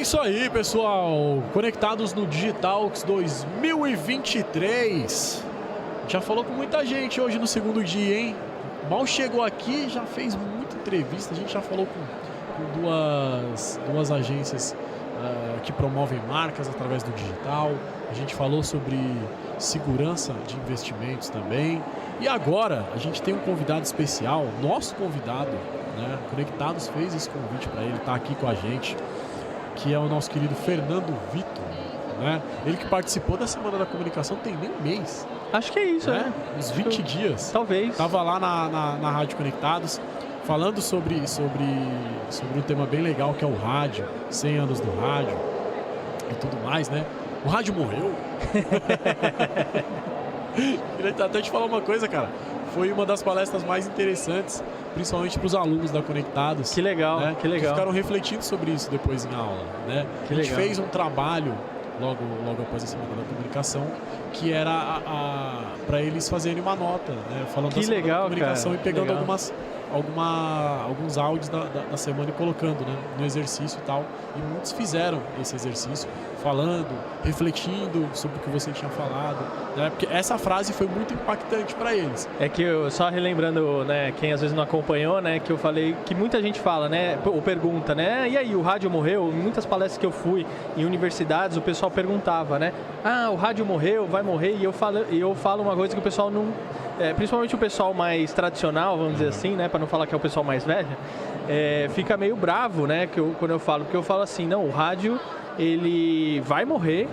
É isso aí, pessoal. Conectados no Digitalks 2023. Já falou com muita gente hoje no segundo dia, hein? Mal chegou aqui, já fez muita entrevista. A gente já falou com duas agências que promovem marcas através do digital. A gente falou sobre segurança de investimentos também. E agora a gente tem um convidado especial, nosso convidado, né? Conectados fez esse convite para ele estar aqui com a gente, que é o nosso querido Fernando Vitor, né? Ele que participou da Semana da Comunicação tem nem um mês. Acho que é isso, né? Uns 20 dias. Talvez. Tava lá na Rádio Conectados, falando sobre um tema bem legal, que é o rádio, 100 anos do rádio e tudo mais, né? O rádio morreu. Queria até te falar uma coisa, cara. Foi uma das palestras mais interessantes, principalmente para os alunos da Conectados. Que legal, né? que legal. Que ficaram refletindo sobre isso depois em aula, né? Que a gente legal. fez um trabalho logo após a Semana da Comunicação, que era para eles fazerem uma nota, né? Falando que da Semana legal, da Comunicação, cara. e pegando legal. alguns áudios da semana e colocando, né, no exercício e tal. E muitos fizeram esse exercício, falando, refletindo sobre o que você tinha falado, né? Porque essa frase foi muito impactante para eles. É que eu, só relembrando, né, quem às vezes não acompanhou, né, que eu falei que muita gente fala, né, ou pergunta, né, e aí, o rádio morreu? Em muitas palestras que eu fui em universidades, o pessoal perguntava, né, o rádio morreu, vai morrer, e eu falo uma coisa que o pessoal não... principalmente o pessoal mais tradicional, vamos dizer assim, né, para não falar que é o pessoal mais velho, fica meio bravo, né, quando eu falo, porque eu falo assim, não, o rádio, ele vai morrer,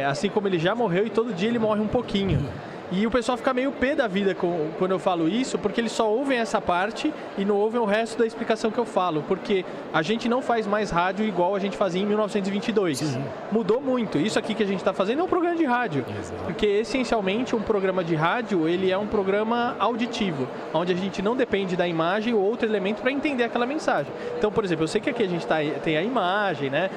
assim como ele já morreu, e todo dia ele morre um pouquinho. E o pessoal fica meio pé da vida quando eu falo isso, porque eles só ouvem essa parte e não ouvem o resto da explicação que eu falo. Porque a gente não faz mais rádio igual a gente fazia em 1922. Sim. Mudou muito. Isso aqui que a gente está fazendo é um programa de rádio. Exato. Porque, essencialmente, um programa de rádio, ele é um programa auditivo, onde a gente não depende da imagem ou outro elemento para entender aquela mensagem. Então, por exemplo, eu sei que aqui a gente tem a imagem, né,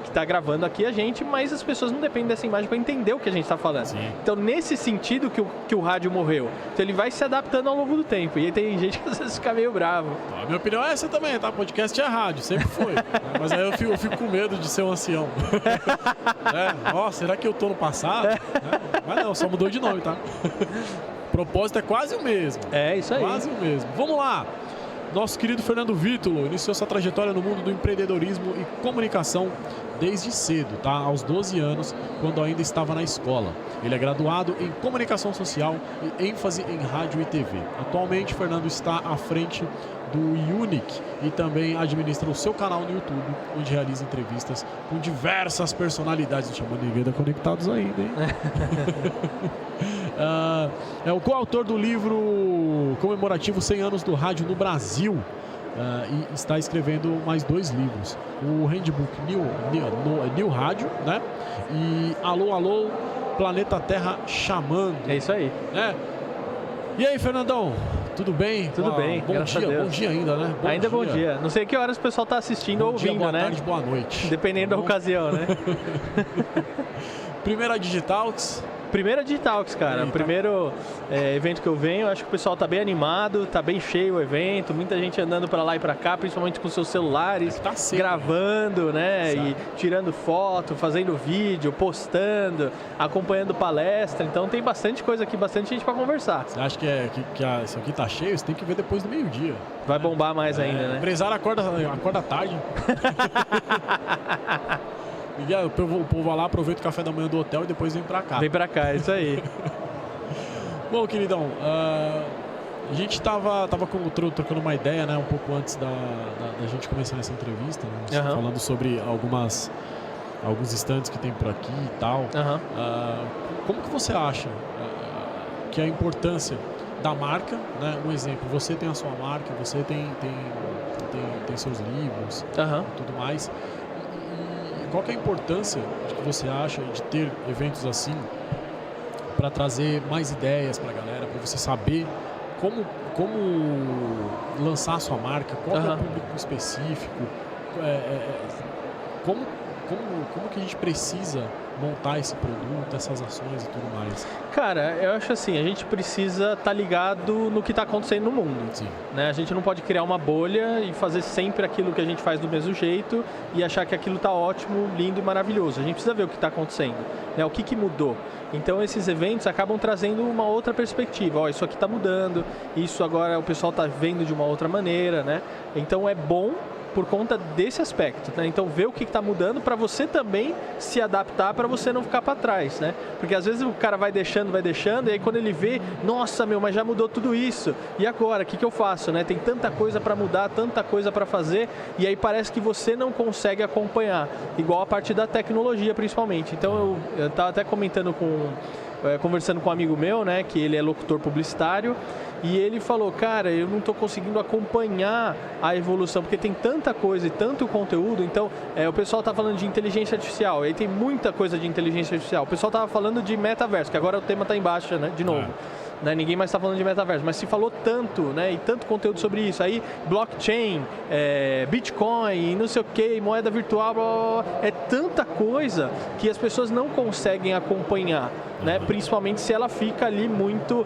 que está gravando aqui a gente, mas as pessoas não dependem dessa imagem para entender o que a gente está falando. Sim. Então, nesse sentido que o rádio morreu. Então ele vai se adaptando ao longo do tempo. E aí tem gente que às vezes fica meio bravo. A minha opinião é essa também, tá? Podcast é rádio, sempre foi. Mas aí eu fico com medo de ser um ancião. Será que eu tô no passado? Mas não, só mudou de nome, tá? O propósito é quase o mesmo. É isso aí. Quase o mesmo. Vamos lá! Nosso querido Fernando Vitor iniciou sua trajetória no mundo do empreendedorismo e comunicação desde cedo, tá? Aos 12 anos, quando ainda estava na escola. Ele é graduado em comunicação social e ênfase em rádio e TV. Atualmente, Fernando está à frente do Unic e também administra o seu canal no YouTube, onde realiza entrevistas com diversas personalidades. Não chamou ninguém da Conectados ainda, hein? É o coautor do livro comemorativo 100 anos do rádio no Brasil. E está escrevendo mais 2 livros. O Handbook New Rádio, né? E Alô, Alô, Planeta Terra Chamando. É isso aí. Né? E aí, Fernandão? Tudo bem? Tudo bem, bom dia ainda, né? Bom dia. Não sei que horas o pessoal está assistindo ou ouvindo, boa né? Boa tarde, boa noite. Dependendo da ocasião, né? Primeira Digitalks. Primeira Digitalks, cara. Primeiro evento que eu venho, acho que o pessoal tá bem animado, tá bem cheio o evento, muita gente andando para lá e para cá, principalmente com seus celulares, gravando, né? Exato. E tirando foto, fazendo vídeo, postando, acompanhando palestra. Então tem bastante coisa aqui, bastante gente para conversar. Você acha que isso aqui tá cheio? Você tem que ver depois do meio-dia. Vai bombar mais ainda, né? O empresário acorda tarde. O povo vai lá, aproveita o café da manhã do hotel e depois vem pra cá. Vem pra cá, é isso aí. Bom, queridão, a gente tava trocando uma ideia, né, um pouco antes da gente começar essa entrevista, né, falando sobre alguns stands que tem por aqui e tal. Como que você acha que é a importância da marca, né? Um exemplo, você tem a sua marca, você tem seus livros e tudo mais. Qual que é a importância que você acha de ter eventos assim para trazer mais ideias para a galera, para você saber como como lançar a sua marca, qual é o público específico, como que a gente precisa montar esse produto, essas ações e tudo mais? Cara, eu acho assim, a gente precisa estar ligado no que está acontecendo no mundo. Sim. Né? A gente não pode criar uma bolha e fazer sempre aquilo que a gente faz do mesmo jeito e achar que aquilo está ótimo, lindo e maravilhoso. A gente precisa ver o que está acontecendo, né? O que mudou. Então esses eventos acabam trazendo uma outra perspectiva. Ó, isso aqui está mudando, isso agora o pessoal está vendo de uma outra maneira, né? Então é bom por conta desse aspecto, né? Então ver o que está mudando para você também se adaptar, para você não ficar para trás, né? Porque às vezes o cara vai deixando, e aí quando ele vê, nossa, mas já mudou tudo isso, e agora, o que eu faço, né? Tem tanta coisa para mudar, tanta coisa para fazer, e aí parece que você não consegue acompanhar, igual a parte da tecnologia principalmente. Então eu estava até conversando com um amigo meu, né, que ele é locutor publicitário, e ele falou, cara, eu não estou conseguindo acompanhar a evolução, porque tem tanta coisa e tanto conteúdo. Então, o pessoal está falando de inteligência artificial, aí tem muita coisa de inteligência artificial. O pessoal estava falando de metaverso, que agora o tema está em baixa, né, de novo. Né, ninguém mais está falando de metaverso, mas se falou tanto, né, e tanto conteúdo sobre isso. Aí, blockchain, Bitcoin, não sei o que, moeda virtual, blá, blá, blá, é tanta coisa que as pessoas não conseguem acompanhar. Né? Principalmente se ela fica ali muito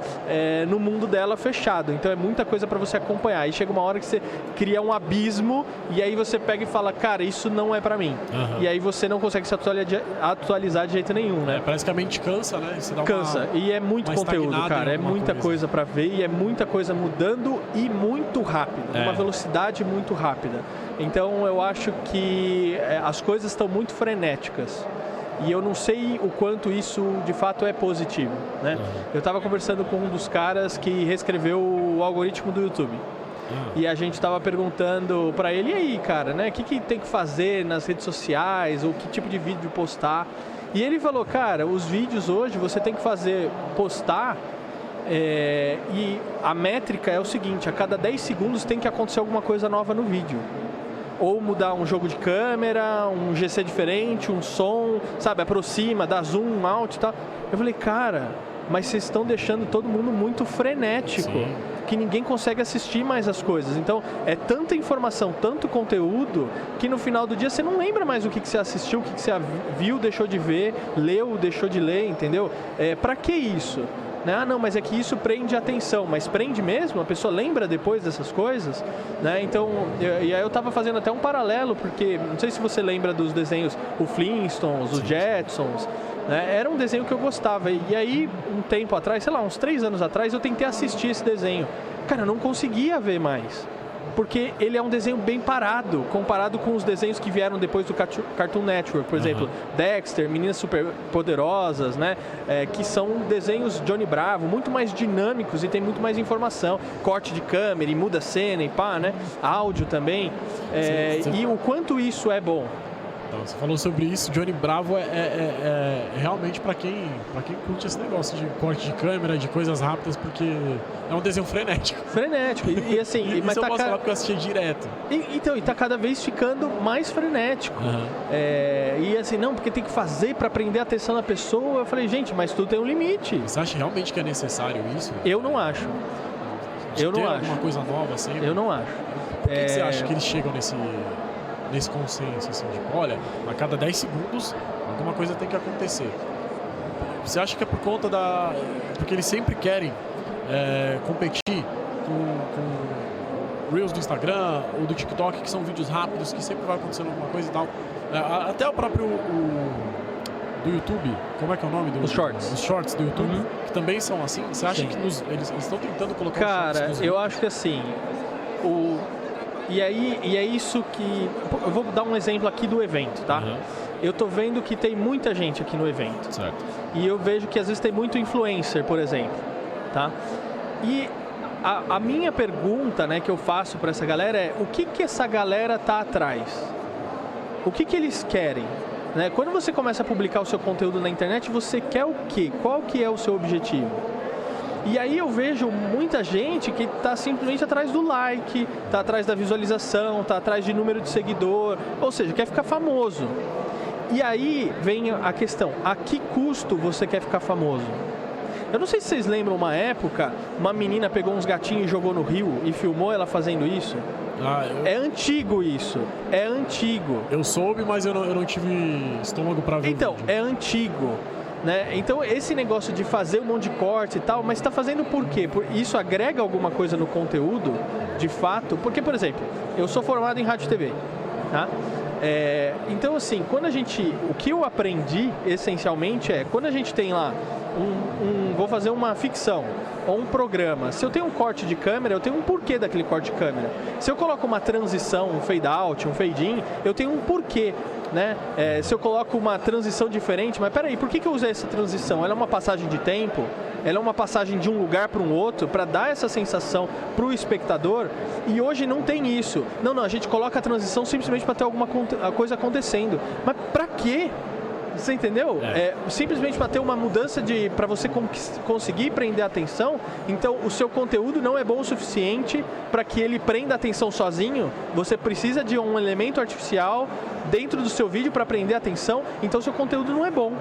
no mundo dela fechado. Então é muita coisa para você acompanhar. Aí chega uma hora que você cria um abismo e aí você pega e fala, cara, isso não é para mim. E aí você não consegue se atualizar de jeito nenhum, né? Parece que a mente cansa, né? Você dá cansa. E é muito conteúdo, cara. É muita coisa para ver e é muita coisa mudando e muito rápido. Uma velocidade muito rápida. Então eu acho que as coisas estão muito frenéticas. E eu não sei o quanto isso de fato é positivo, né? Eu estava conversando com um dos caras que reescreveu o algoritmo do YouTube. E a gente estava perguntando para ele, e aí, cara, né? O que tem que fazer nas redes sociais? Ou que tipo de vídeo postar? E ele falou, cara, os vídeos hoje você tem que postar... e a métrica é o seguinte, a cada 10 segundos tem que acontecer alguma coisa nova no vídeo. Ou mudar um jogo de câmera, um GC diferente, um som, sabe, aproxima, dá zoom, out e tal. Eu falei, cara, mas vocês estão deixando todo mundo muito frenético. Sim. Que ninguém consegue assistir mais as coisas. Então, é tanta informação, tanto conteúdo, que no final do dia você não lembra mais o que você assistiu, o que você viu, deixou de ver, leu, deixou de ler, entendeu? Pra que isso? Né? Ah, não, mas é que isso prende a atenção. Mas prende mesmo? A pessoa lembra depois dessas coisas? Né? Então, e aí eu estava fazendo até um paralelo, porque não sei se você lembra dos desenhos, o Flintstones, os Jetsons, né? Era um desenho que eu gostava. E aí, um tempo atrás, sei lá, uns 3 anos atrás, eu tentei assistir esse desenho. Cara, eu não conseguia ver mais. Porque ele é um desenho bem parado, comparado com os desenhos que vieram depois do Cartoon Network, por exemplo, Dexter, Meninas Superpoderosas, né? Que são desenhos Johnny Bravo, muito mais dinâmicos e tem muito mais informação, corte de câmera e muda a cena e pá, né? Áudio também, e o quanto isso é bom. Então, você falou sobre isso, Johnny Bravo é realmente para quem curte esse negócio de corte de câmera, de coisas rápidas, porque é um desenho frenético. Frenético, e assim... mas eu posso falar porque eu assisti direto. Então, e tá cada vez ficando mais frenético. E assim, não, porque tem que fazer para prender a atenção da pessoa. Eu falei, gente, mas tudo tem um limite. Você acha realmente que é necessário isso? Eu não acho. Eu não acho. Alguma coisa nova assim? Eu não acho. Por que você acha que eles chegam nesse consenso, assim, de, olha, a cada 10 segundos alguma coisa tem que acontecer? Você acha que é por conta porque eles sempre querem competir com Reels do Instagram ou do TikTok, que são vídeos rápidos, que sempre vai acontecendo alguma coisa e tal. Até o próprio do YouTube, como é que é o nome? Os Shorts. Os Shorts do YouTube, que também são assim. Você acha que eles estão tentando colocar os Shorts? Cara, eu acho que assim... E é isso que... Eu vou dar um exemplo aqui do evento, tá? Eu tô vendo que tem muita gente aqui no evento. Certo. E eu vejo que às vezes tem muito influencer, por exemplo, tá? E a minha pergunta, né, que eu faço para essa galera é: o que essa galera tá atrás? O que eles querem? Né? Quando você começa a publicar o seu conteúdo na internet, você quer o quê? Qual que é o seu objetivo? E aí eu vejo muita gente que está simplesmente atrás do like, está atrás da visualização, está atrás de número de seguidor, ou seja, quer ficar famoso. E aí vem a questão, a que custo você quer ficar famoso? Eu não sei se vocês lembram uma época, uma menina pegou uns gatinhos e jogou no rio e filmou ela fazendo isso. É antigo isso, é antigo. Eu soube, mas eu não tive estômago para ver. Então, é antigo. Né? Então, esse negócio de fazer um monte de corte e tal, mas está fazendo por quê? Isso agrega alguma coisa no conteúdo, de fato? Porque, por exemplo, eu sou formado em rádio e TV, tá? Então, assim, o que eu aprendi, essencialmente, quando a gente tem lá vou fazer uma ficção ou um programa, se eu tenho um corte de câmera, eu tenho um porquê daquele corte de câmera. Se eu coloco uma transição, um fade out, um fade in, eu tenho um porquê. Né? Se eu coloco uma transição diferente, mas peraí, por que eu usei essa transição? Ela é uma passagem de tempo? Ela é uma passagem de um lugar para um outro, para dar essa sensação para o espectador? E hoje não tem isso. Não, a gente coloca a transição simplesmente para ter alguma coisa acontecendo. Mas para quê? Você entendeu? Simplesmente para ter uma mudança para você conseguir prender a atenção. Então, o seu conteúdo não é bom o suficiente para que ele prenda a atenção sozinho. Você precisa de um elemento artificial dentro do seu vídeo para prender a atenção. Então, o seu conteúdo não é bom.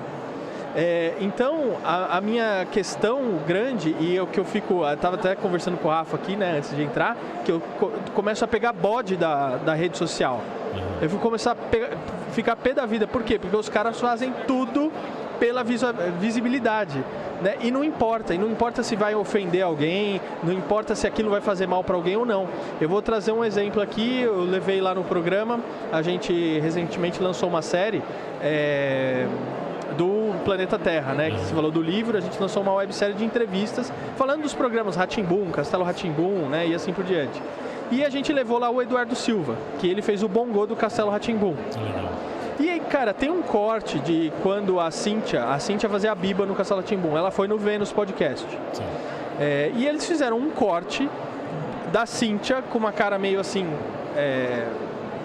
Então, a minha questão grande, e o que eu estava até conversando com o Rafa aqui, né, antes de entrar, que eu começo a pegar bode da rede social. Eu vou começar a ficar pé da vida. Por quê? Porque os caras fazem tudo pela visibilidade. Né? E não importa se vai ofender alguém, não importa se aquilo vai fazer mal para alguém ou não. Eu vou trazer um exemplo aqui, eu levei lá no programa, a gente recentemente lançou uma série do Planeta Terra, né? Que você falou do livro, a gente lançou uma websérie de entrevistas falando dos programas Rá-Tim-Bum, Castelo Rá-Tim-Bum, né? E assim por diante. E a gente levou lá o Eduardo Silva, que ele fez o Bongo do Castelo Rá-Tim-Bum. E aí, cara, tem um corte de quando a Cíntia fazia a Biba no Castelo Rá-Tim-Bum, ela foi no Vênus Podcast. E eles fizeram um corte da Cíntia com uma cara meio assim,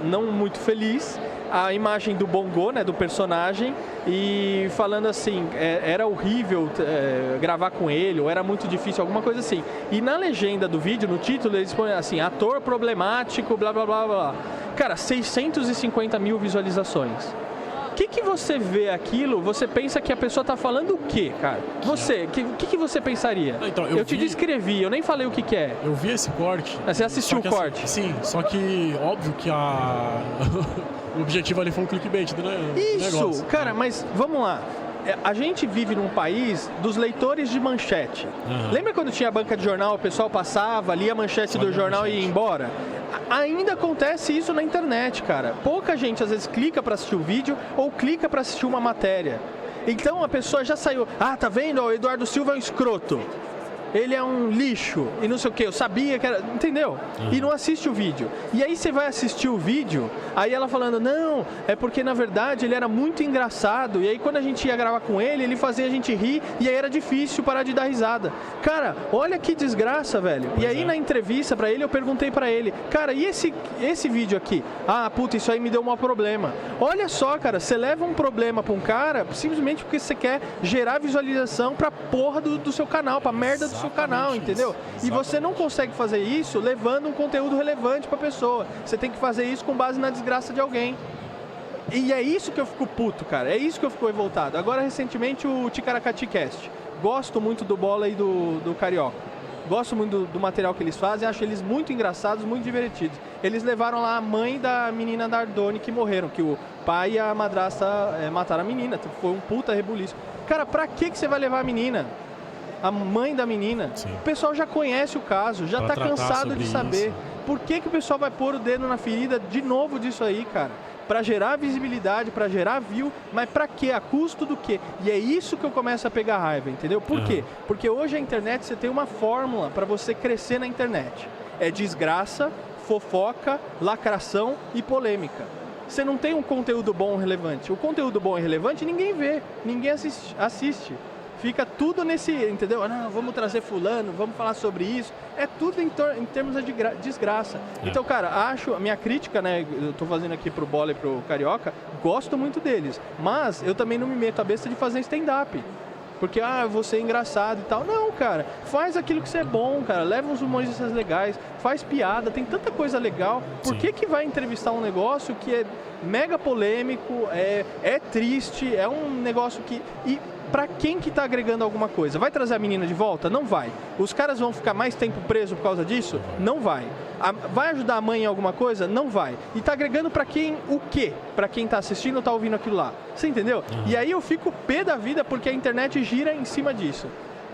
não muito feliz, a imagem do Bongo, né, do personagem, e falando assim, era horrível gravar com ele, ou era muito difícil, alguma coisa assim. E na legenda do vídeo, no título, eles põem assim, ator problemático, blá, blá, blá, blá. Cara, 650 mil visualizações. O que você vê aquilo, você pensa que a pessoa está falando o quê, cara? Você, o que você pensaria? Então, eu te descrevi, eu nem falei o que é. Eu vi esse corte. Você assistiu o corte? Sim, só que óbvio que o objetivo ali foi um clickbait do negócio. Isso, cara, mas vamos lá. A gente vive num país dos leitores de manchete. Lembra quando tinha a banca de jornal, o pessoal passava, lia a manchete do jornal e ia embora? Ainda acontece isso na internet, cara. Pouca gente às vezes clica para assistir o vídeo ou clica para assistir uma matéria. Então a pessoa já saiu, tá vendo? O Eduardo Silva é um escroto. Ele é um lixo e não sei o que, eu sabia que era, entendeu? E não assiste o vídeo. E aí você vai assistir o vídeo, aí ela falando, não, é porque na verdade ele era muito engraçado, e aí quando a gente ia gravar com ele, ele fazia a gente rir, e aí era difícil parar de dar risada. Cara, olha que desgraça, velho. E aí na entrevista pra ele, eu perguntei pra ele, cara, e esse vídeo aqui? Puta, isso aí me deu um problema. Olha só, cara, você leva um problema pra um cara, simplesmente porque você quer gerar visualização pra porra do seu canal, pra merda do seu canal, entendeu? E você não consegue fazer isso levando um conteúdo relevante pra pessoa. Você tem que fazer isso com base na desgraça de alguém. E é isso que eu fico puto, cara. É isso que eu fico revoltado. Agora, recentemente, o Ticaracati Cast. Gosto muito do Bola e do Carioca. Gosto muito do material que eles fazem. Acho eles muito engraçados, muito divertidos. Eles levaram lá a mãe da menina da Ardoni que morreram. Que o pai e a madrasta mataram a menina. Foi um puta rebuliço. Cara, pra que você vai levar a menina? A mãe da menina. Sim. O pessoal já conhece o caso, já está cansado de saber. Isso. Por que o pessoal vai pôr o dedo na ferida de novo disso aí, cara? Para gerar visibilidade, para gerar view, mas para quê? A custo do quê? E é isso que eu começo a pegar raiva, entendeu? Por quê? Porque hoje a internet, você tem uma fórmula para você crescer na internet. É desgraça, fofoca, lacração e polêmica. Você não tem um conteúdo bom ou relevante. O conteúdo bom e relevante ninguém vê, ninguém assiste. Fica tudo nesse, entendeu? Não, vamos trazer fulano, vamos falar sobre isso. É tudo em termos de desgraça. Então, cara, a minha crítica, né? Eu tô fazendo aqui pro Bola e pro Carioca, gosto muito deles. Mas eu também não me meto a besta de fazer stand-up. Porque, eu vou ser engraçado e tal. Não, cara, faz aquilo que você é bom, cara. Leva uns humoristas legais, faz piada, tem tanta coisa legal. Por que vai entrevistar um negócio que é mega polêmico, é triste, é um negócio que... pra quem que tá agregando alguma coisa? Vai trazer a menina de volta? Não vai. Os caras vão ficar mais tempo presos por causa disso? Não vai. Vai ajudar a mãe em alguma coisa? Não vai. E tá agregando pra quem o quê? Pra quem tá assistindo ou tá ouvindo aquilo lá? Você entendeu? E aí eu fico pé da vida porque a internet gira em cima disso.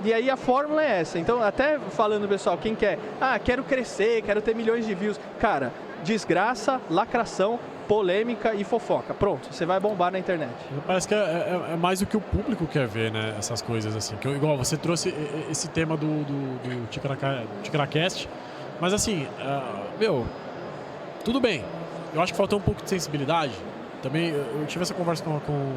E aí a fórmula é essa. Então, até falando, pessoal, quem quer, quero crescer, quero ter milhões de views. Cara, desgraça, lacração, polêmica e fofoca. Pronto, você vai bombar na internet. Parece que é mais o que o público quer ver, né? Essas coisas assim. Que, igual, você trouxe esse tema do Ticaracast, mas assim, tudo bem. Eu acho que faltou um pouco de sensibilidade. Também, eu tive essa conversa com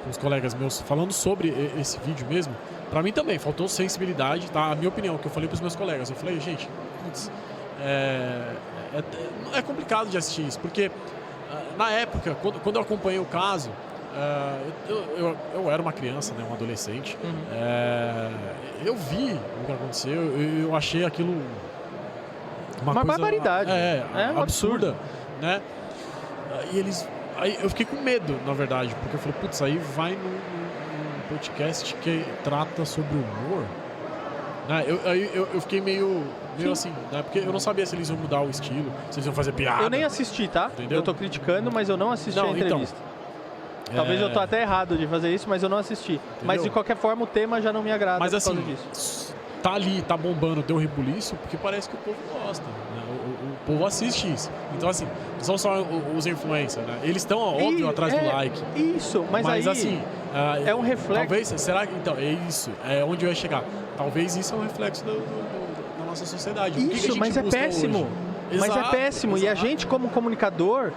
os colegas meus falando sobre esse vídeo mesmo. Pra mim também, faltou sensibilidade, tá? A minha opinião, que eu falei pros meus colegas. Eu falei, gente, putz, é complicado de assistir isso, porque na época, quando eu acompanhei o caso, eu era uma criança, né, um adolescente. Eu vi o que aconteceu, eu achei aquilo uma coisa, barbaridade. Um absurda, né? E aí eu fiquei com medo, na verdade, porque eu falei, putz, aí vai num podcast que trata sobre humor. Né? Eu fiquei meio assim, né? Porque eu não sabia se eles iam mudar o estilo, se eles iam fazer piada. Eu nem assisti, tá? Entendeu? Eu tô criticando, mas eu não assisti a entrevista. Talvez eu tô até errado de fazer isso, mas eu não assisti. Entendeu? Mas de qualquer forma o tema já não me agrada. Mas por assim, causa disso. Tá ali, tá bombando, deu rebuliço, porque parece que o povo gosta, né? O povo assiste isso. Então assim, não são só os influencers, né? Eles estão, óbvio, atrás do like. Isso, mas aí assim, é um reflexo. Talvez, será que, então, é isso, é onde eu ia chegar. Talvez isso é um reflexo da nossa sociedade. Isso, mas é péssimo. Mas é péssimo. Exato. E a gente, como comunicador,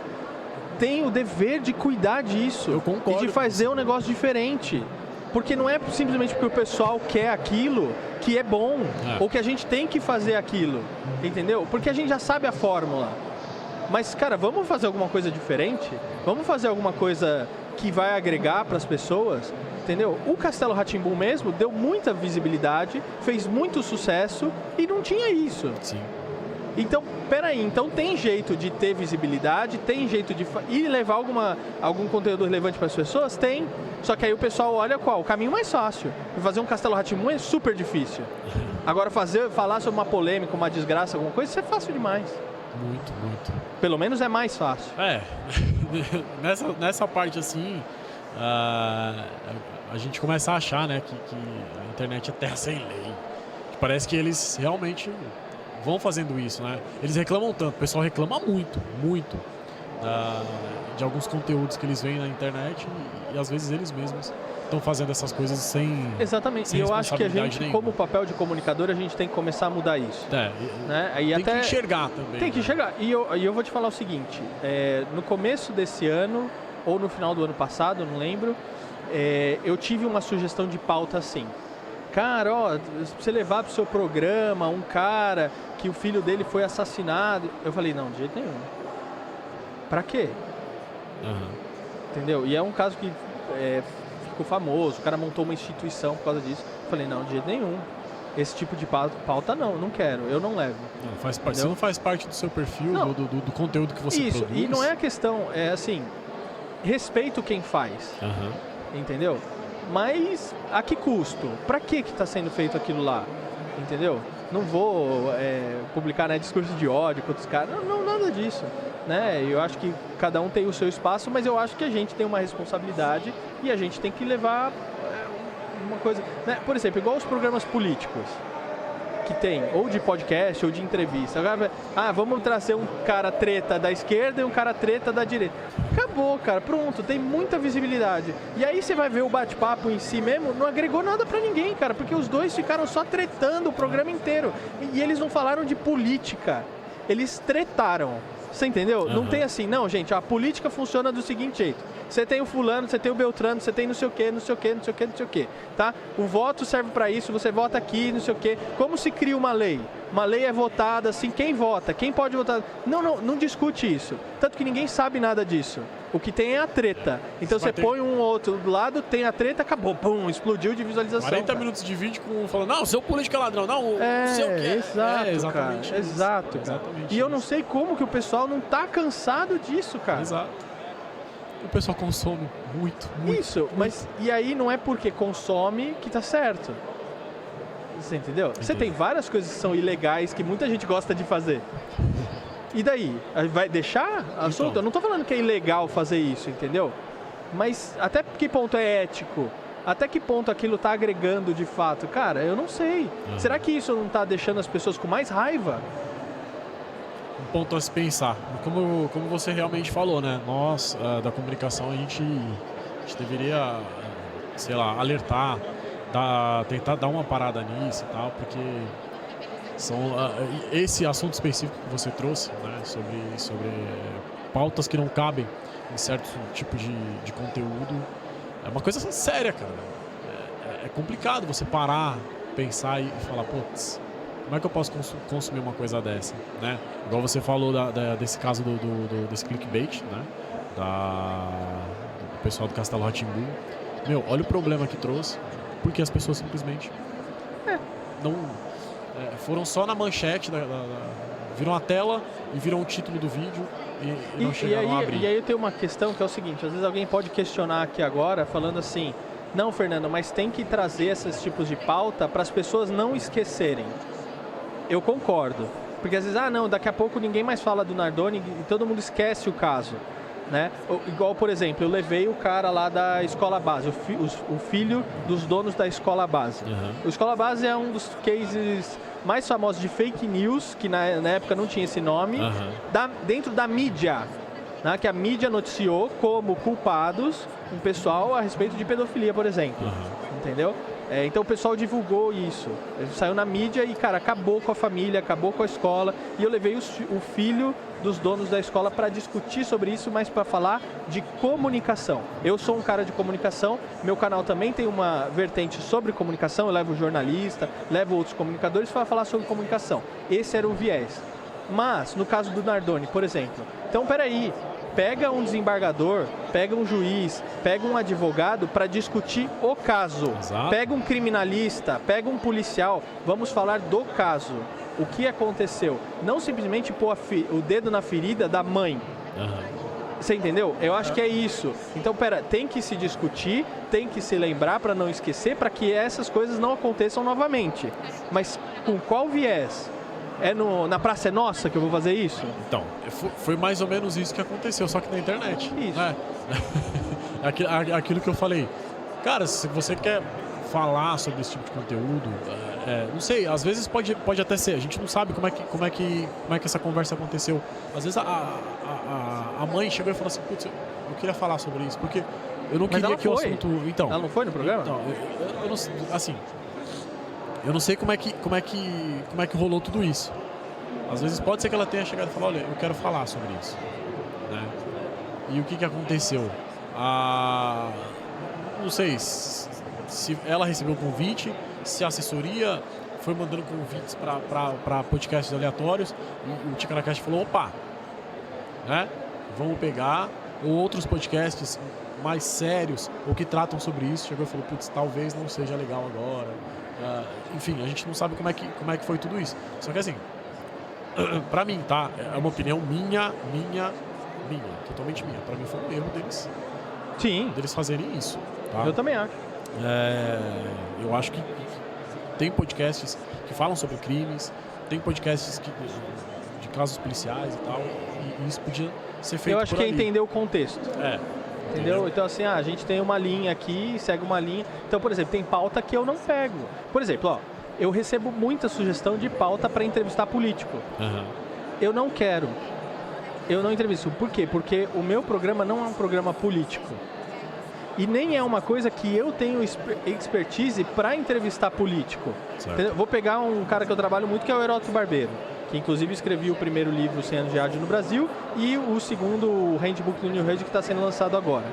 tem o dever de cuidar disso. Eu concordo. E de fazer um negócio diferente. Porque não é simplesmente porque o pessoal quer aquilo que é bom, ou que a gente tem que fazer aquilo, entendeu? Porque a gente já sabe a fórmula. Mas, cara, vamos fazer alguma coisa diferente? Vamos fazer alguma coisa que vai agregar para as pessoas, entendeu? O Castelo Rá-Tim-Bum mesmo deu muita visibilidade, fez muito sucesso e não tinha isso. Sim. Então, peraí, então tem jeito de ter visibilidade, tem jeito de ir levar algum conteúdo relevante para as pessoas? Tem. Só que aí o pessoal olha qual? O caminho mais fácil. Fazer um Castelo Rá-Tim-Bum é super difícil. Agora falar sobre uma polêmica, uma desgraça, alguma coisa, isso é fácil demais. Muito, muito. Pelo menos é mais fácil. Nessa parte assim, a gente começa a achar, né, que a internet é terra sem lei. Que parece que eles realmente vão fazendo isso, né? Eles reclamam tanto, o pessoal reclama muito, muito de alguns conteúdos que eles veem na internet e às vezes eles mesmos estão fazendo essas coisas sem. Exatamente. Sem e eu acho que a gente, nenhuma. como papel de comunicador, a gente tem que começar a mudar isso. Né? E tem até que enxergar também. Tem que enxergar. E eu vou te falar o seguinte, no começo desse ano, ou no final do ano passado, não lembro, eu tive uma sugestão de pauta assim. Cara, você levar pro seu programa um cara que o filho dele foi assassinado. Eu falei, não, de jeito nenhum. Pra quê? Entendeu? E é um caso que ficou famoso, o cara montou uma instituição por causa disso. Eu falei, não, de jeito nenhum. Esse tipo de pauta não quero, eu não levo. Você não faz parte do seu perfil, do conteúdo que você isso, produz. E não é a questão, é assim, respeito quem faz, entendeu? Mas a que custo? Pra que está sendo feito aquilo lá? Entendeu? Não vou publicar, né, discurso de ódio contra os caras, não, nada disso. Né? Eu acho que cada um tem o seu espaço, mas eu acho que a gente tem uma responsabilidade e a gente tem que levar uma coisa, né? Por exemplo, igual os programas políticos que tem, ou de podcast, ou de entrevista. Agora, vamos trazer um cara treta da esquerda e um cara treta da direita. Acabou, cara, pronto, tem muita visibilidade. E aí você vai ver o bate-papo em si mesmo, não agregou nada pra ninguém, cara, porque os dois ficaram só tretando o programa inteiro. E eles não falaram de política, eles tretaram. Você entendeu? Não tem assim, não, gente, a política funciona do seguinte jeito. Você tem o fulano, você tem o beltrano, você tem não sei o quê, não sei o quê, não sei o quê, não sei o quê, tá? O voto serve para isso, você vota aqui, não sei o quê. Como se cria uma lei? Uma lei é votada assim, quem vota? Quem pode votar? Não discute isso. Tanto que ninguém sabe nada disso. O que tem é a treta. Então você põe um outro do lado, tem a treta, acabou, pum, explodiu de visualização. 40 minutos de vídeo falando, não, seu político é ladrão, não, seu que é. Exatamente, cara. Exato, cara. E eu não sei como que o pessoal não tá cansado disso, cara. Exato. o pessoal consome muito. Isso, mas e aí não é porque consome que tá certo. Você entendeu? Entendi. Você tem várias coisas que são ilegais que muita gente gosta de fazer. E daí? Vai deixar assunto? Então. Eu não tô falando que é ilegal fazer isso, entendeu? Mas até que ponto é ético? Até que ponto aquilo tá agregando de fato? Cara, eu não sei. Será que isso não tá deixando as pessoas com mais raiva? Um ponto a se pensar. Como você realmente falou, né? Nós, da comunicação, a gente deveria, sei lá, alertar, tentar dar uma parada nisso e tal, porque esse assunto específico que você trouxe, né? Sobre pautas que não cabem em certo tipo de conteúdo. É uma coisa séria, cara. É complicado você parar, pensar e falar, putz, como é que eu posso consumir uma coisa dessa, né? Igual você falou desse caso desse clickbait, né? Do pessoal do Castelo Rá-Tim-Bum. Meu, olha o problema que trouxe, porque as pessoas simplesmente não foram só na manchete, viram a tela e viram o título do vídeo e não chegaram a abrir. E aí eu tenho uma questão que é o seguinte, às vezes alguém pode questionar aqui agora, falando assim, não, Fernando, mas tem que trazer esses tipos de pauta para as pessoas não esquecerem. Eu concordo. Porque às vezes, não, daqui a pouco ninguém mais fala do Nardoni e todo mundo esquece o caso. Né? Igual, por exemplo, eu levei o cara lá da escola base, o filho dos donos da escola base. O escola base é um dos cases mais famosos de fake news, que na época não tinha esse nome, dentro da mídia, né? Que a mídia noticiou como culpados um pessoal a respeito de pedofilia, por exemplo. Entendeu? Então o pessoal divulgou isso. Ele saiu na mídia e, cara, acabou com a família, acabou com a escola. E eu levei o filho dos donos da escola para discutir sobre isso, mas para falar de comunicação. Eu sou um cara de comunicação, meu canal também tem uma vertente sobre comunicação, eu levo jornalista, levo outros comunicadores para falar sobre comunicação. Esse era o viés. Mas, no caso do Nardoni, por exemplo, então peraí, pega um desembargador, pega um juiz, pega um advogado para discutir o caso. Exato. Pega um criminalista, pega um policial, vamos falar do caso. O que aconteceu? Não simplesmente pôr o dedo na ferida da mãe. Você entendeu? Eu acho que é isso. Então, tem que se discutir, tem que se lembrar para não esquecer, para que essas coisas não aconteçam novamente. Mas com qual viés? Na Praça é Nossa que eu vou fazer isso? Então, foi mais ou menos isso que aconteceu, só que na internet. Isso. Né? Aquilo que eu falei. Cara, se você quer falar sobre esse tipo de conteúdo, não sei, às vezes pode até ser, a gente não sabe como é que essa conversa aconteceu. Às vezes a mãe chegou e falou assim, putz, eu queria falar sobre isso, porque eu não queria que o assunto... Então, ela não foi no programa? Então, eu não, assim, eu não sei como é que rolou tudo isso. Às vezes pode ser que ela tenha chegado e falado, olha, eu quero falar sobre isso, né? E o que aconteceu? Não sei se ela recebeu o convite, se a assessoria foi mandando convites para podcasts aleatórios e o Ticaracast falou, opa, né? Vamos pegar outros podcasts mais sérios ou que tratam sobre isso. Chegou e falou, putz, talvez não seja legal agora. Enfim, a gente não sabe como é que foi tudo isso. Só que assim, pra mim, tá? É uma opinião minha, totalmente minha. Pra mim foi um erro deles. Sim. Deles fazerem isso. Tá? Eu também acho. Eu acho que tem podcasts que falam sobre crimes, tem podcasts de casos policiais e tal, e isso podia ser feito. Eu acho que é entender o contexto. Entendeu? Então, assim, a gente tem uma linha aqui, segue uma linha. Então, por exemplo, tem pauta que eu não pego. Por exemplo, eu recebo muita sugestão de pauta para entrevistar político. Eu não quero. Eu não entrevisto. Por quê? Porque o meu programa não é um programa político. E nem é uma coisa que eu tenho expertise para entrevistar político. Vou pegar um cara que eu trabalho muito, que é o Heródoto Barbeiro, que inclusive escreveu o primeiro livro, 100 anos de rádio no Brasil, e o segundo, o Handbook do New Radio, que está sendo lançado agora.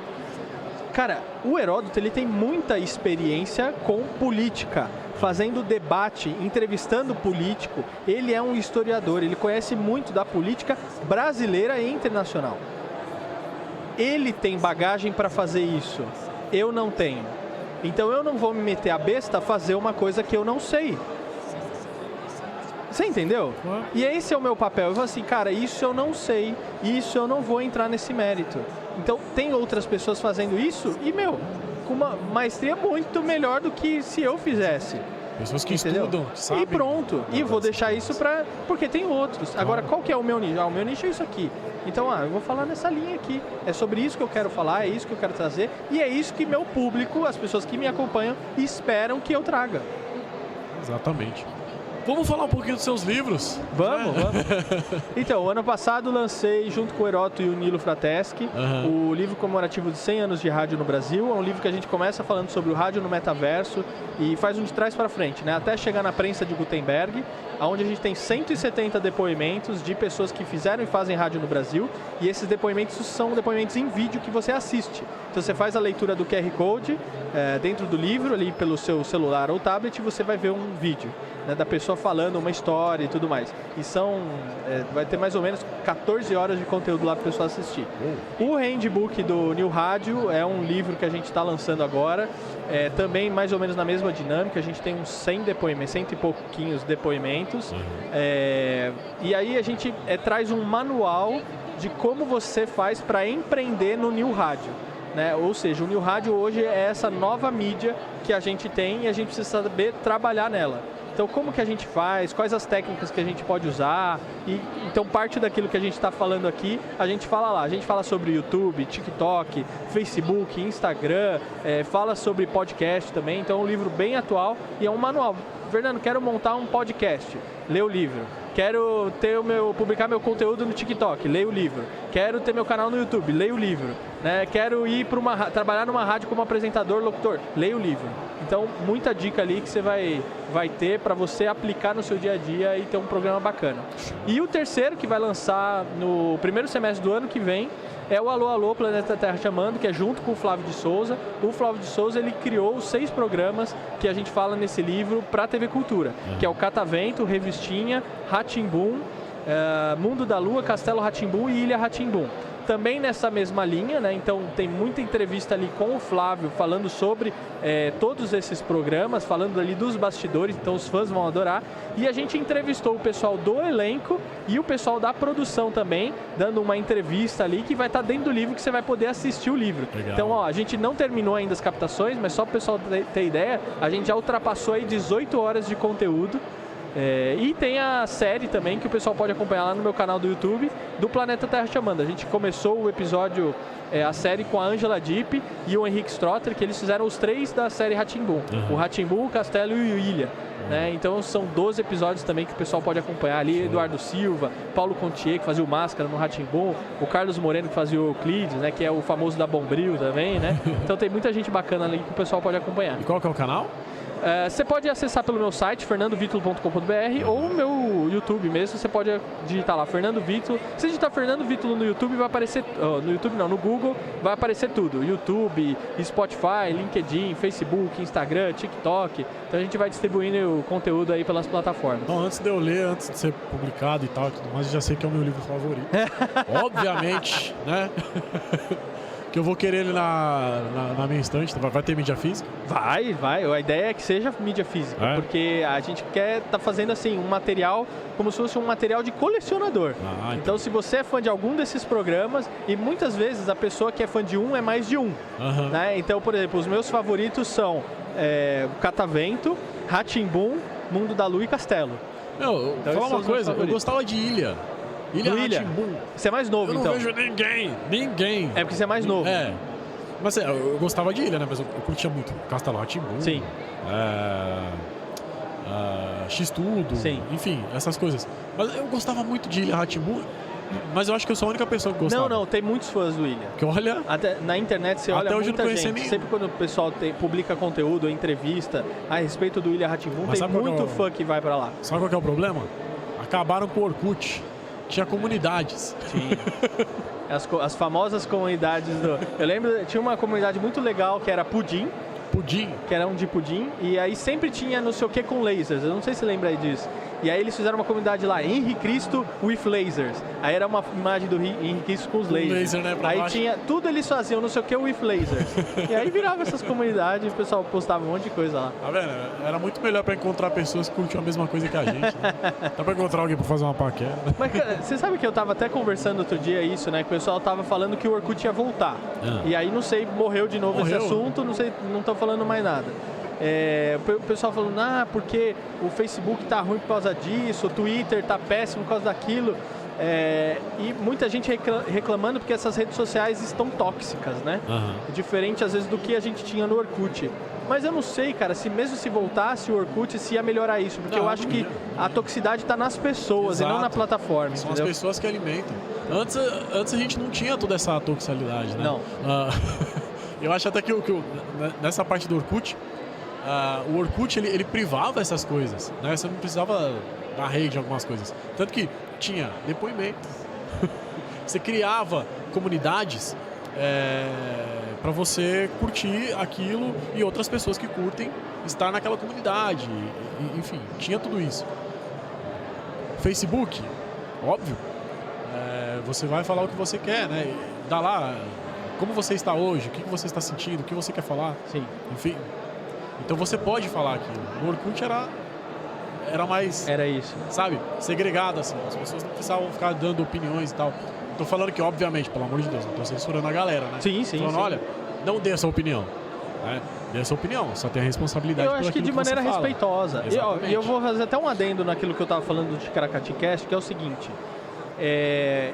Cara, o Heródoto, ele tem muita experiência com política, fazendo debate, entrevistando político. Ele é um historiador, ele conhece muito da política brasileira e internacional. Ele tem bagagem para fazer isso. Eu não tenho. Então eu não vou me meter a besta a fazer uma coisa que eu não sei. Você entendeu? E esse é o meu papel. Eu falo assim, cara, isso eu não sei, isso eu não vou entrar nesse mérito. Então, tem outras pessoas fazendo isso e, com uma maestria muito melhor do que se eu fizesse. Pessoas que estudam, que sabem. E pronto. E vou deixar isso porque tem outros. Agora, qual que é o meu nicho? O meu nicho é isso aqui. Então, eu vou falar nessa linha aqui. É sobre isso que eu quero falar, é isso que eu quero trazer. E é isso que meu público, as pessoas que me acompanham, esperam que eu traga. Exatamente. Vamos falar um pouquinho dos seus livros? Vamos. Então, ano passado lancei, junto com o Heroto e o Nilo Frateschi, o livro comemorativo de 100 anos de rádio no Brasil. É um livro que a gente começa falando sobre o rádio no metaverso e faz de trás para frente, né? Até chegar na prensa de Gutenberg, onde a gente tem 170 depoimentos de pessoas que fizeram e fazem rádio no Brasil. E esses depoimentos são depoimentos em vídeo que você assiste. Então, você faz a leitura do QR Code dentro do livro, ali pelo seu celular ou tablet, e você vai ver um vídeo, né, da pessoa falando uma história e tudo mais. E vai ter mais ou menos 14 horas de conteúdo lá para a pessoa assistir. O Handbook do New Rádio é um livro que a gente está lançando agora, também mais ou menos na mesma dinâmica. A gente tem uns 100 depoimentos, 100 e pouquinhos depoimentos. E aí a gente traz um manual de como você faz para empreender no New Rádio. Né? Ou seja, o New Rádio hoje é essa nova mídia que a gente tem e a gente precisa saber trabalhar nela. Então, como que a gente faz, quais as técnicas que a gente pode usar. Então, parte daquilo que a gente está falando aqui, a gente fala lá. A gente fala sobre YouTube, TikTok, Facebook, Instagram, fala sobre podcast também. Então, é um livro bem atual e é um manual. Fernando, quero montar um podcast, lê o livro. Quero publicar meu conteúdo no TikTok, leia o livro. Quero ter meu canal no YouTube, leia o livro. Né? Quero ir trabalhar numa rádio como apresentador, locutor, leia o livro. Então, muita dica ali que você vai ter para você aplicar no seu dia a dia e ter um programa bacana. E o terceiro, que vai lançar no primeiro semestre do ano que vem, é o Alô, Alô, Planeta Terra Chamando, que é junto com o Flávio de Souza. O Flávio de Souza, ele criou 6 programas que a gente fala nesse livro para a TV Cultura, que é o Catavento, Revistinha, Rá-Tim-Bum, Mundo da Lua, Castelo Rá-Tim-Bum e Ilha Rá-Tim-Bum. Também nessa mesma linha, né? Então tem muita entrevista ali com o Flávio falando sobre todos esses programas, falando ali dos bastidores, então os fãs vão adorar. E a gente entrevistou o pessoal do elenco e o pessoal da produção também, dando uma entrevista ali que vai estar dentro do livro, que você vai poder assistir o livro. Legal. Então, a gente não terminou ainda as captações, mas só para o pessoal ter ideia, a gente já ultrapassou aí 18 horas de conteúdo. E tem a série também que o pessoal pode acompanhar lá no meu canal do YouTube, do Planeta Terra Chamando. A gente começou o episódio, a série com a Angela Dipp e o Henrique Strotter, que eles fizeram os 3 da série Rá-Tim-Bum. O Rá-Tim-Bum, o Castelo e o Ilha. Né? Então são 12 episódios também que o pessoal pode acompanhar ali. Eduardo Silva, Paulo Contier, que fazia o Máscara no Rá-Tim-Bum, o Carlos Moreno, que fazia o Euclides, né? Que é o famoso da Bombril também, né? Então tem muita gente bacana ali que o pessoal pode acompanhar. E qual que é o canal? Você pode acessar pelo meu site, fernandovitulo.com.br, ou o meu YouTube mesmo. Você pode digitar lá, Fernando Vítulo. Se digitar Fernando Vítulo no YouTube, vai aparecer... no YouTube não, no Google, vai aparecer tudo. YouTube, Spotify, LinkedIn, Facebook, Instagram, TikTok. Então a gente vai distribuindo o conteúdo aí pelas plataformas. Então, antes de eu ler, antes de ser publicado e tal e tudo mais, eu já sei que é o meu livro favorito. Obviamente, né? Que eu vou querer ele na minha estante. Vai ter mídia física? Vai. A ideia é que seja mídia física, porque a gente quer estar fazendo assim um material como se fosse um material de colecionador. Então, se você é fã de algum desses programas, e muitas vezes a pessoa que é fã de um é mais de um. Né? Então, por exemplo, os meus favoritos são Catavento, Rá-Tim-Bum, Mundo da Lua e Castelo. Então, falar uma coisa, eu gostava de Ilha. Ilha Rá-Tim-Bum. Você é mais novo, então. Eu não vejo ninguém. É porque você é mais novo. Mas eu gostava de Ilha, né? Mas eu curtia muito Castelo Rá-Tim-Bum. Sim. X-Tudo. Sim. Enfim, essas coisas. Mas eu gostava muito de Ilha Rá-Tim-Bum. Mas eu acho que eu sou a única pessoa que gostava. Não, tem muitos fãs do Ilha. Que olha... Na internet você olha muita gente. Sempre quando o pessoal publica conteúdo, entrevista a respeito do Ilha Rá-Tim-Bum, tem muito fã que vai pra lá. Sabe qual que é o problema? Acabaram com o Orkut. Tinha comunidades. Sim. As famosas comunidades Eu lembro, tinha uma comunidade muito legal que era Pudim. Pudim? Que era um de pudim. E aí sempre tinha não sei o que com lasers. Eu não sei se você lembra aí disso. E aí eles fizeram uma comunidade lá, Henri Cristo with lasers. Aí era uma imagem do Henri Cristo com os lasers. Laser, né, aí baixo. tinha, tudo eles faziam, não sei o que, with lasers. E aí virava essas comunidades e o pessoal postava um monte de coisa lá. Tá vendo? Era muito melhor pra encontrar pessoas que curtiam a mesma coisa que a gente. Né? Dá pra encontrar alguém pra fazer uma paquera. Mas, cara, você sabe que eu tava até conversando outro dia isso, né? Que o pessoal tava falando que o Orkut ia voltar. E aí, não sei, morreu de novo esse assunto, não sei, não tô falando mais nada. O pessoal falando, porque o Facebook tá ruim por causa disso, o Twitter tá péssimo por causa daquilo. E muita gente reclamando porque essas redes sociais estão tóxicas, né? Diferente, às vezes, do que a gente tinha no Orkut. Mas eu não sei, cara, mesmo se voltasse o Orkut, se ia melhorar isso. Porque eu acho que a toxicidade tá nas pessoas. Exato. E não na plataforma. São entendeu? as pessoas que alimentam. Antes a gente não tinha toda essa toxicidade, né? Não. Eu acho até que nessa parte do Orkut, o Orkut ele privava essas coisas, né? Você não precisava dar rede em algumas coisas. Tanto que tinha depoimentos. Você criava comunidades para você curtir aquilo e outras pessoas que curtem estar naquela comunidade. Enfim, tinha tudo isso. Facebook, óbvio, você vai falar o que você quer, né? Dá lá como você está hoje, o que você está sentindo, o que você quer falar. Sim. Enfim. Então você pode falar aquilo. No Orkut era mais... Era isso. Sabe? Segregado, assim. As pessoas não precisavam ficar dando opiniões e tal. Tô falando que, obviamente, pelo amor de Deus, não tô censurando a galera, né? Sim, sim. Falando, olha, não dê essa opinião. Né? Dê essa opinião, só tem a responsabilidade. Eu acho que de maneira respeitosa. E eu vou fazer até um adendo naquilo que eu tava falando do Ticaracati Cast, que é o seguinte.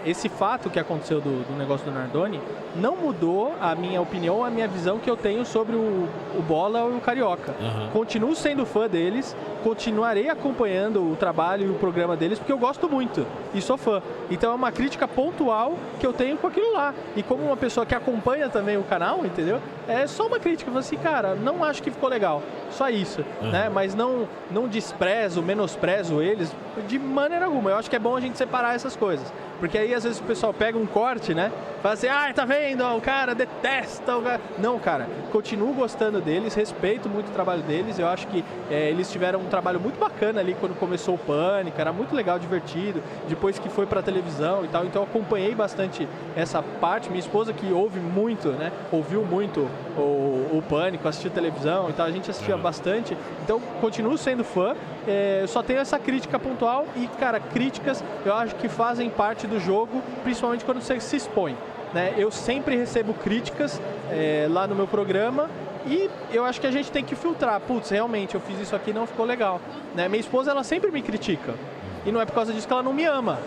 Esse fato que aconteceu do negócio do Nardoni não mudou a minha opinião, a minha visão que eu tenho sobre o Bola e o Carioca. Continuo sendo fã deles, continuarei acompanhando o trabalho e o programa deles, porque eu gosto muito e sou fã. Então é uma crítica pontual que eu tenho com aquilo lá. E como uma pessoa que acompanha também o canal, entendeu? É só uma crítica. Eu falo assim, cara, não acho que ficou legal. Só isso, né? Mas não desprezo, menosprezo eles de maneira alguma. Eu acho que é bom a gente separar essas coisas. Porque aí, às vezes, o pessoal pega um corte, né? Fala assim, tá vendo? O cara detesta o cara. Não, cara, continuo gostando deles, respeito muito o trabalho deles. Eu acho que eles tiveram um trabalho muito bacana ali quando começou o Pânico. Era muito legal, divertido. Depois que foi pra televisão e tal. Então, eu acompanhei bastante essa parte. Minha esposa, que ouve muito, né? Ouviu muito o Pânico, assistiu televisão e tal. A gente assistia bastante. Então, continuo sendo fã. Eu só tenho essa crítica pontual e, cara, críticas eu acho que fazem parte do jogo, principalmente quando você se expõe, né? Eu sempre recebo críticas lá no meu programa e eu acho que a gente tem que filtrar. Putz, realmente, eu fiz isso aqui e não ficou legal, né? Minha esposa, ela sempre me critica e não é por causa disso que ela não me ama.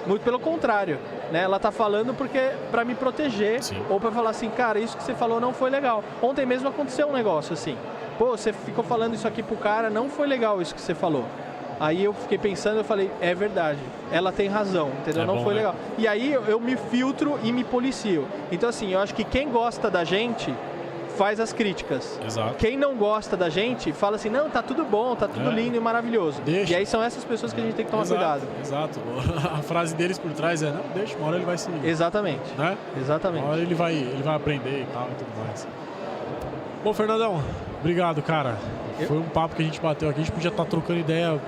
Muito pelo contrário, né? Ela tá falando porque para me proteger. Sim. Ou para falar assim, cara, isso que você falou não foi legal. Ontem mesmo aconteceu um negócio assim. Pô, você ficou falando isso aqui pro cara, não foi legal isso que você falou. Aí eu fiquei pensando, eu falei, é verdade, ela tem razão, entendeu? Não foi legal. E aí eu me filtro e me policio. Então assim, eu acho que quem gosta da gente faz as críticas. Exato. Quem não gosta da gente fala assim, não, tá tudo bom, tá tudo lindo e maravilhoso. Deixa. E aí são essas pessoas que a gente tem que tomar cuidado. Exato. A frase deles por trás não, deixa, uma hora ele vai se... Exatamente. Né? Exatamente. Uma hora ele vai aprender e tal e tudo mais. Bom, Fernandão, obrigado, cara. Foi um papo que a gente bateu aqui. A gente podia estar trocando ideia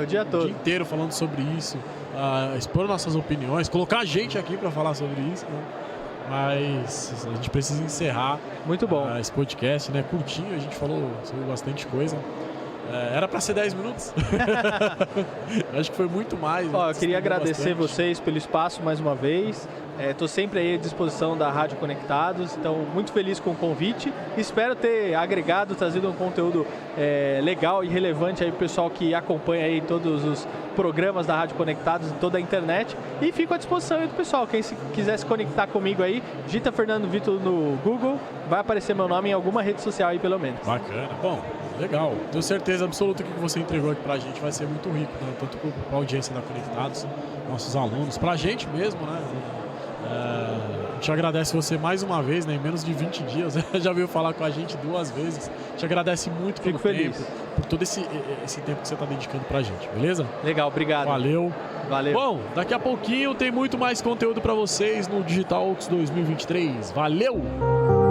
o dia todo. O dia inteiro falando sobre isso, expor nossas opiniões, colocar a gente aqui para falar sobre isso, né? Mas a gente precisa encerrar. Muito bom. Esse podcast, né? Curtinho, a gente falou sobre bastante coisa. Era para ser 10 minutos. Acho que foi muito mais. Eu queria agradecer vocês pelo espaço mais uma vez. Estou sempre aí à disposição da Rádio Conectados, então muito feliz com o convite. Espero ter agregado, trazido um conteúdo legal e relevante aí para o pessoal que acompanha aí todos os programas da Rádio Conectados em toda a internet. E fico à disposição aí do pessoal. Quem quiser se conectar comigo aí, digita Fernando Vitor no Google, vai aparecer meu nome em alguma rede social aí pelo menos. Bacana. Bom, legal. Tenho certeza absoluta que o que você entregou aqui pra gente vai ser muito rico, né? Tanto para a audiência da Conectados, nossos alunos, pra gente mesmo, né? A gente agradece você mais uma vez, né? Em menos de 20 dias, já veio falar com a gente 2 vezes. Te agradece muito pelo tempo, por todo esse tempo que você está dedicando pra gente, beleza? Legal, obrigado. Valeu. Valeu. Bom, daqui a pouquinho tem muito mais conteúdo para vocês no Digital Oaks 2023. Valeu!